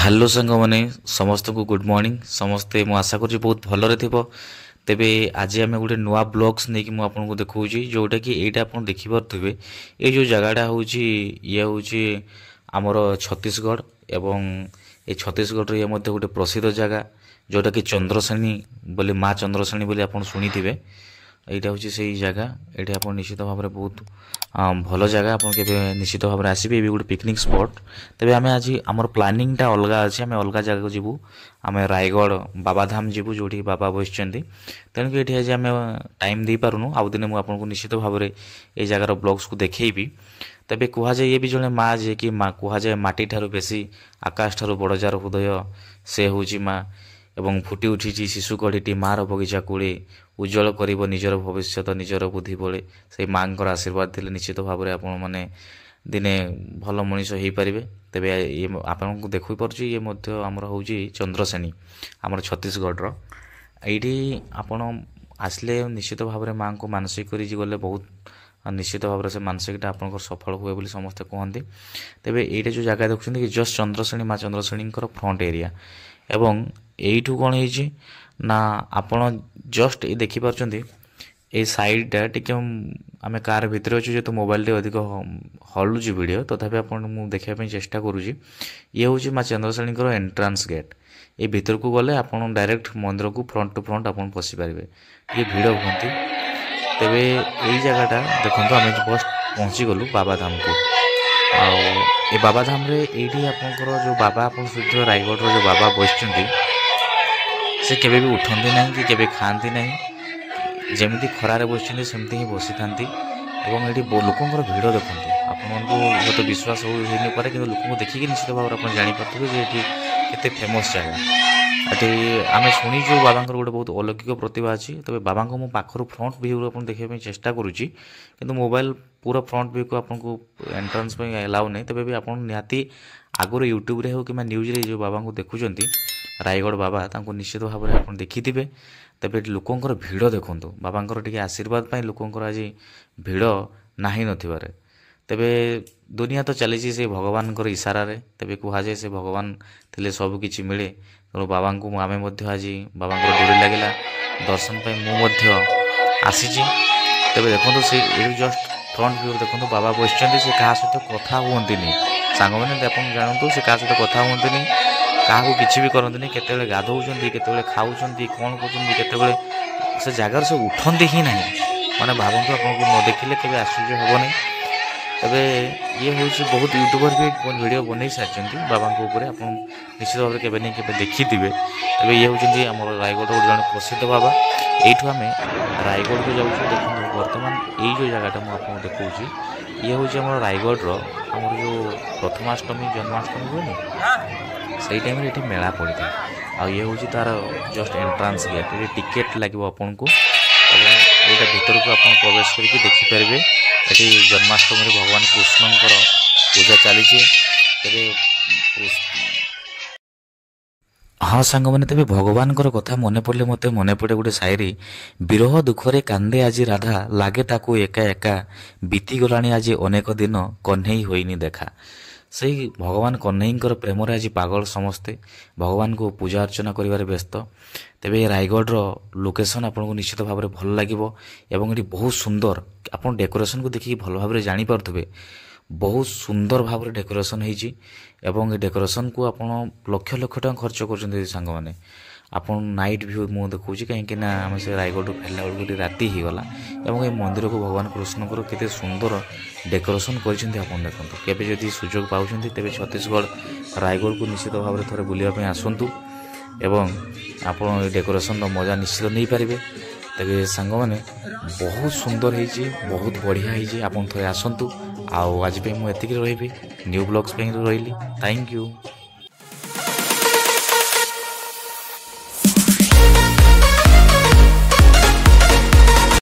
Hello सांग मैंने समस्त को गुड मॉर्निंग समस्ते मु आशा करुँच बहुत भलरे थी तेबे आज आम गोटे नुआ ब्लॉग्स नहीं कि आपको देखा जोटा कि यहाँ आप देखिपे ये जो जगहटा हूँ ये हूँ आमर छत्तीसगढ़ एवं ये छत्तीसगढ़ ये गोटे प्रसिद्ध जगह जोटा कि चंद्रसेणी बोले माँ चंद्रसेणी बोली आप शुणी थे এইটা হচ্ছে সেই জায়গা এটি আপনার নিশ্চিত ভাবে বহুত ভালো জায়গা আপনার কেবে নিশ্চিত ভাবে আসবে এবি গোটে পিকনিক স্পট তবে আমি আজ আমার প্লানিংটা অলগা আছে আমি অলগা জায়গা যাবু আমি রায়গড় বাবাধাম যাবু যেটি বাবা বসছেন তেণুক এটি আজ আমি টাইম দিয়ে পারুনু আউ দিনে মু আপনার নিশ্চিত ভাবে এই জায়গার ব্লগস কু দেখেবি তবে কুহযায় ইয়ে বি জনে মা যে কি মা কুহযায় মাটি ঠারু বেশি আকাশ ঠারু বড় যার হৃদয় সে হচ্ছে মা এবং ফুটি উঠিছি শিশু কড়িটি মার বগিচা কূলে উজ্জ্বল করিব নিজের ভবিষ্যৎ নিজের বুদ্ধি বলে সেই মাঙ্কর আশীর্বাদ দিলে নিশ্চিত ভাবে আপন মানে দিনে ভাল মଣିষ হয়েপারে তেবে ইয়ে আপনার দেখিপারছি ইয়ে মধ্যে আমার হচ্ছে চন্দ্রসেনী আমার ছত্তিশগড়র এইটি আপন আসলে নিশ্চিত ভাবে মাঙ্কু ମାନସିକ করে গেলে বহুত নিশ্চিত ভাবে সে ମାନସିକটা আপনার সফল হুয়ে বলে সমস্তে কুহতি তেবে এইটা যে জায়গা দেখুছেন কি জস্ট চন্দ্রসেনী মা চন্দ্রসেণীঙ্কর ফ্রন্ট এরিয়া এবং এইঠু କ'ଣ ହେଇଛି ନା ଆପଣ ଜଷ୍ଟ ଏଇ ଦେଖିପାରୁଛନ୍ତି ଏଇ ସାଇଡ଼୍ଟା ଟିକେ ଆମେ କାର୍ ଭିତରେ ଅଛୁ ଯେହେତୁ ମୋବାଇଲଟି ଅଧିକ ହଲୁଛି ଭିଡ଼ିଓ ତଥାପି ଆପଣ ମୁଁ ଦେଖିବା ପାଇଁ ଚେଷ୍ଟା କରୁଛି ଇଏ ହେଉଛି ମା ଚନ୍ଦ୍ରଶେଣୀଙ୍କର ଏଣ୍ଟ୍ରାନ୍ସ ଗେଟ୍ ଏଇ ଭିତରକୁ ଗଲେ ଆପଣ ଡାଇରେକ୍ଟ ମନ୍ଦିରକୁ ଫ୍ରଣ୍ଟ ଟୁ ଫ୍ରଣ୍ଟ ଆପଣ ପଶିପାରିବେ ଟିକେ ଭିଡ଼ ହୁଅନ୍ତି ତେବେ ଏଇ ଜାଗାଟା ଦେଖନ୍ତୁ ଆମେ ଜଷ୍ଟ ପହଞ୍ଚିଗଲୁ ବାବାଧାମକୁ ଆଉ ଏ ବାବାଧାମରେ ଏଇଠି ଆପଣଙ୍କର ଯେଉଁ ବାବା ଆପଣ ଶୁଦ୍ଧ ରାୟଗଡ଼ର ଯେଉଁ ବାବା ବସିଛନ୍ତି ସେ କେବେ ବି ଉଠନ୍ତି ନାହିଁ କି କେବେ ଖାଆନ୍ତି ନାହିଁ ଯେମିତି ଖରାରେ ବସିଛନ୍ତି ସେମିତି ହିଁ ବସିଥାନ୍ତି ଏବଂ ଏଠି ଲୋକଙ୍କର ଭିଡ଼ ଦେଖନ୍ତୁ ଆପଣମାନଙ୍କୁ ହୁଏତ ବିଶ୍ୱାସ ହୋଇନପାରେ କିନ୍ତୁ ଲୋକଙ୍କୁ ଦେଖିକି ନିଶ୍ଚିତ ଭାବରେ ଆପଣ ଜାଣିପାରୁଥିବେ ଯେ ଏଠି କେତେ ଫେମସ୍ ଜାଗା ଏଠି ଆମେ ଶୁଣିଛୁ ବାବାଙ୍କର ଗୋଟେ ବହୁତ ଅଲୌକିକ ପ୍ରତିଭା ଅଛି ତେବେ ବାବାଙ୍କ ମୁଁ ପାଖରୁ ଫ୍ରଣ୍ଟ ଭିୟୁରୁ ଆପଣ ଦେଖିବା ପାଇଁ ଚେଷ୍ଟା କରୁଛି କିନ୍ତୁ ମୋବାଇଲ ପୁରା ଫ୍ରଣ୍ଟ ଭିୟୁକୁ ଆପଣଙ୍କୁ ଏଣ୍ଟ୍ରାନ୍ସ ପାଇଁ ଆଲାଉ ନାହିଁ ତେବେ ବି ଆପଣ ନିହାତି ଆଗରୁ ୟୁଟ୍ୟୁବରେ ହେଉ କିମ୍ବା ନ୍ୟୁଜ୍ରେ ଯେଉଁ ବାବାଙ୍କୁ ଦେଖୁଛନ୍ତି ରାୟଗଡ଼ ବାବା ତାଙ୍କୁ ନିଶ୍ଚିତ ଭାବରେ ଆପଣ ଦେଖିଥିବେ ତେବେ ଏଠି ଲୋକଙ୍କର ଭିଡ଼ ଦେଖନ୍ତୁ ବାବାଙ୍କର ଟିକେ ଆଶୀର୍ବାଦ ପାଇଁ ଲୋକଙ୍କର ଆଜି ଭିଡ଼ ନାହିଁ ନଥିବାରେ ତେବେ ଦୁନିଆ ତ ଚାଲିଛି ସେ ଭଗବାନଙ୍କର ଇସାରାରେ ତେବେ କୁହାଯାଏ ସେ ଭଗବାନ ଥିଲେ ସବୁ କିଛି ମିଳେ ତେଣୁ ବାବାଙ୍କୁ ଆମେ ମଧ୍ୟ ଆଜି ବାବାଙ୍କର ଡୋରି ଲାଗିଲା ଦର୍ଶନ ପାଇଁ ମୁଁ ମଧ୍ୟ ଆସିଛି ତେବେ ଦେଖନ୍ତୁ ସେ ଏଇଠୁ ଜଷ୍ଟ ଫ୍ରଣ୍ଟ ଭିୟୁ ଦେଖନ୍ତୁ ବାବା ବସିଛନ୍ତି ସେ କାହା ସହିତ କଥା ହୁଅନ୍ତିନି ସାଙ୍ଗମାନେ ଆପଣ ଜାଣନ୍ତୁ ସେ କାହା ସହିତ କଥା ହୁଅନ୍ତିନି କାହାକୁ କିଛି ବି କରନ୍ତିନି କେତେବେଳେ ଗାଧଉଛନ୍ତି କେତେବେଳେ ଖାଉଛନ୍ତି କ'ଣ କରୁଛନ୍ତି କେତେବେଳେ ସେ ଜାଗାରୁ ସେ ଉଠନ୍ତି ହିଁ ନାହିଁ ମାନେ ଭାବନ୍ତୁ ଆପଣଙ୍କୁ ନ ଦେଖିଲେ କେବେ ଆଶ୍ଚର୍ଯ୍ୟ ହେବନି ତେବେ ଇଏ ହେଉଛି ବହୁତ ୟୁଟ୍ୟୁବର ବି ଭିଡ଼ିଓ ବନେଇ ସାରିଛନ୍ତି ବାବାଙ୍କ ଉପରେ ଆପଣ ନିଶ୍ଚିତ ଭାବରେ କେବେ ନାହିଁ କେବେ ଦେଖିଥିବେ ତେବେ ଇଏ ହେଉଛନ୍ତି ଆମର ରାୟଗଡ଼ର ଗୋଟେ ଜଣେ ପ୍ରସିଦ୍ଧ ବାବା ଏଇଠୁ ଆମେ ରାୟଗଡ଼କୁ ଯାଉଛୁ ଦେଖନ୍ତୁ ବର୍ତ୍ତମାନ ଏଇ ଯେଉଁ ଜାଗାଟା ମୁଁ ଆପଣଙ୍କୁ ଦେଖାଉଛି ଇଏ ହେଉଛି ଆମର ରାୟଗଡ଼ର ଆମର ଯେଉଁ ପ୍ରଥମାଷ୍ଟମୀ ଜନ୍ମାଷ୍ଟମୀ ହୁଏନି ସେଇ ଟାଇମ୍ରେ ଏଠି ମେଳା ପଡ଼ିଥାଏ ଆଉ ଇଏ ହେଉଛି ତା'ର ଜଷ୍ଟ ଏଣ୍ଟ୍ରାନ୍ସ ଗେଟ୍ ଏଠି ଟିକେଟ୍ ଲାଗିବ ଆପଣଙ୍କୁ ଏବଂ ଏଇଟା ଭିତରକୁ ଆପଣ ପ୍ରବେଶ କରିକି ଦେଖିପାରିବେ ଏଠି ଜନ୍ମାଷ୍ଟମୀରେ ଭଗବାନ କୃଷ୍ଣଙ୍କର ପୂଜା ଚାଲିଛି ତେବେ ହଁ ସାଙ୍ଗମାନେ ତେବେ ଭଗବାନଙ୍କର କଥା ମନେ ପଡ଼ିଲେ ମୋତେ ମନେ ପଡ଼େ ଗୋଟେ ସାଇରୀ ବିରହ ଦୁଃଖରେ କାନ୍ଦେ ଆଜି ରାଧା ଲାଗେ ତାକୁ ଏକା ଏକା ବିତିଗଲାଣି ଆଜି ଅନେକ ଦିନ କହ୍ନେଇ ହୋଇନି ଦେଖା ସେଇ ଭଗବାନ କହ୍ନେଇଙ୍କର ପ୍ରେମରେ ଆଜି ପାଗଳ ସମସ୍ତେ ଭଗବାନଙ୍କୁ ପୂଜା ଅର୍ଚ୍ଚନା କରିବାରେ ବ୍ୟସ୍ତ ତେବେ ଏ ରାୟଗଡ଼ର ଲୋକେସନ୍ ଆପଣଙ୍କୁ ନିଶ୍ଚିତ ଭାବରେ ଭଲ ଲାଗିବ ଏବଂ ଏଠି ବହୁତ ସୁନ୍ଦର ଆପଣ ଡେକୋରେସନ୍କୁ ଦେଖିକି ଭଲ ଭାବରେ ଜାଣିପାରୁଥିବେ ବହୁତ ସୁନ୍ଦର ଭାବରେ ଡେକୋରେସନ୍ ହେଇଛି ଏବଂ ଏ ଡେକୋରେସନ୍କୁ ଆପଣ ଲକ୍ଷ ଲକ୍ଷ ଟଙ୍କା ଖର୍ଚ୍ଚ କରୁଛନ୍ତି ସାଙ୍ଗମାନେ ଆପଣ ନାଇଟ୍ ଭ୍ୟୁ ମୁଁ ଦେଖାଉଛି କାହିଁକି ନା ଆମେ ସେ ରାୟଗଡ଼ରୁ ଫେରିଲା ବେଳକୁ ଏଠି ରାତି ହେଇଗଲା ଏବଂ ଏ ମନ୍ଦିରକୁ ଭଗବାନ କୃଷ୍ଣଙ୍କର କେତେ ସୁନ୍ଦର ଡେକୋରେସନ୍ କରିଛନ୍ତି ଆପଣ ଦେଖନ୍ତୁ କେବେ ଯଦି ସୁଯୋଗ ପାଉଛନ୍ତି ତେବେ ଛତିଶଗଡ଼ ରାୟଗଡ଼କୁ ନିଶ୍ଚିତ ଭାବରେ ଥରେ ବୁଲିବା ପାଇଁ ଆସନ୍ତୁ ଏବଂ ଆପଣ ଏ ଡେକୋରେସନ୍ର ମଜା ନିଶ୍ଚିତ ନେଇପାରିବେ ତେବେ ସାଙ୍ଗମାନେ ବହୁତ ସୁନ୍ଦର ହେଇଛି ବହୁତ ବଢ଼ିଆ ହେଇଛି ଆପଣ ଥରେ ଆସନ୍ତୁ ଆଉ ଆଜି ପାଇଁ ମୁଁ ଏତିକି ରହିବି ନ୍ୟୁ ବ୍ଲଗ୍ସ ପାଇଁ ରହିଲି ଥ୍ୟାଙ୍କ ୟୁ।